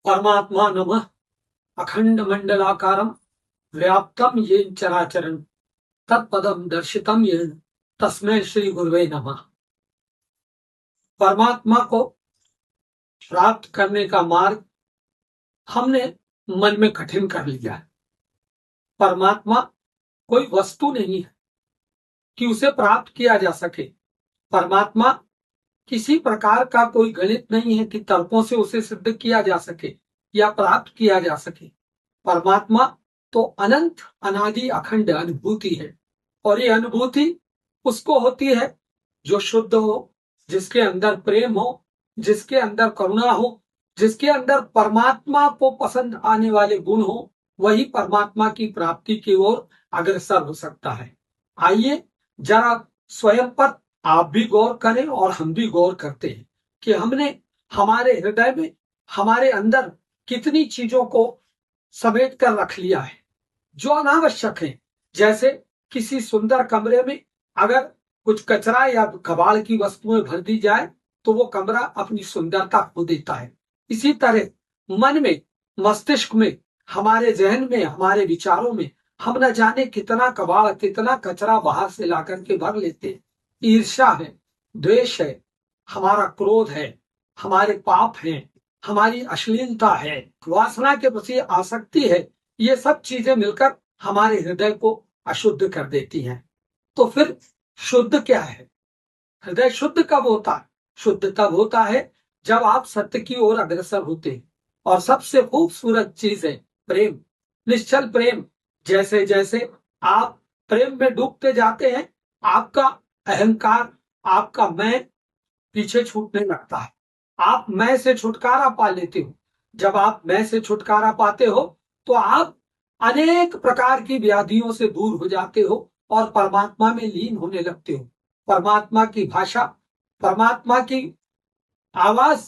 परमात्मा नमः अखंड मंडलाकारं व्याप्तम येन चराचरं तत्पदम दर्शितम येन तस्मै श्री गुरुवे नमः। परमात्मा को प्राप्त करने का मार्ग हमने मन में कठिन कर लिया है। परमात्मा कोई वस्तु नहीं है कि उसे प्राप्त किया जा सके। परमात्मा किसी प्रकार का कोई गणित नहीं है कि तर्कों से उसे सिद्ध किया जा सके या प्राप्त किया जा सके। परमात्मा तो अनंत अनादि अखंड अनुभूति है, और ये अनुभूति उसको होती है जो शुद्ध हो, जिसके अंदर प्रेम हो, जिसके अंदर करुणा हो, जिसके अंदर परमात्मा को पसंद आने वाले गुण हो, वही परमात्मा की प्राप्ति की ओर अग्रसर हो सकता है। आइए जरा स्वयं पर आप भी गौर करें और हम भी गौर करते हैं कि हमने हमारे हृदय में, हमारे अंदर कितनी चीजों को समेट कर रख लिया है जो अनावश्यक है। जैसे किसी सुंदर कमरे में अगर कुछ कचरा या कबाड़ की वस्तुएं भर दी जाए तो वो कमरा अपनी सुंदरता खो देता है। इसी तरह मन में, मस्तिष्क में, हमारे जहन में, हमारे विचारों में हम न जाने कितना कबाड़, कितना कचरा बाहर से ला करके भर लेते हैं। ईर्ष्या है, द्वेष है, हमारा क्रोध है, हमारे पाप हैं, हमारी अश्लीलता है, वासना के प्रति आसक्ति है। ये सब चीजें मिलकर हमारे हृदय को अशुद्ध कर देती हैं। तो फिर शुद्ध क्या है? हृदय शुद्ध कब होता है? शुद्ध तब होता है जब आप सत्य की ओर अग्रसर होते हैं। और सबसे खूबसूरत चीज है प्रेम, निश्चल प्रेम। जैसे जैसे आप प्रेम में डूबते जाते हैं, आपका अहंकार, आपका मैं पीछे छूटने लगता है। आप मैं से छुटकारा पा लेते हो। जब आप मैं से छुटकारा पाते हो तो आप अनेक प्रकार की व्याधियों से दूर हो जाते हो और परमात्मा में लीन होने लगते हो। परमात्मा की भाषा, परमात्मा की आवाज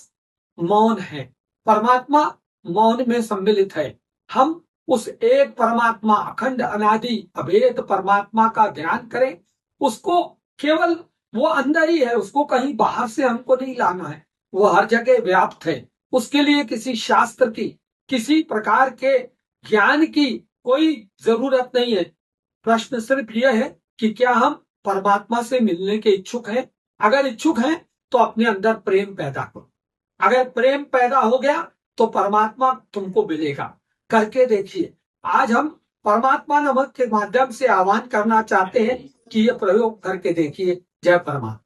मौन है। परमात्मा मौन में सम्मिलित है। हम उस एक परमात्मा, अखंड अनादि अभेद परमात्मा का ध्यान करें। उसको केवल वो अंदर ही है, उसको कहीं बाहर से हमको नहीं लाना है। वो हर जगह व्याप्त है। उसके लिए किसी शास्त्र की, किसी प्रकार के ज्ञान की कोई जरूरत नहीं है। प्रश्न सिर्फ यह है कि क्या हम परमात्मा से मिलने के इच्छुक हैं? अगर इच्छुक हैं तो अपने अंदर प्रेम पैदा करो। अगर प्रेम पैदा हो गया तो परमात्मा तुमको मिलेगा। करके देखिए। आज हम परमात्मा नमक के माध्यम से आह्वान करना चाहते हैं कि ये प्रयोग करके देखिए। जय परमात्मा।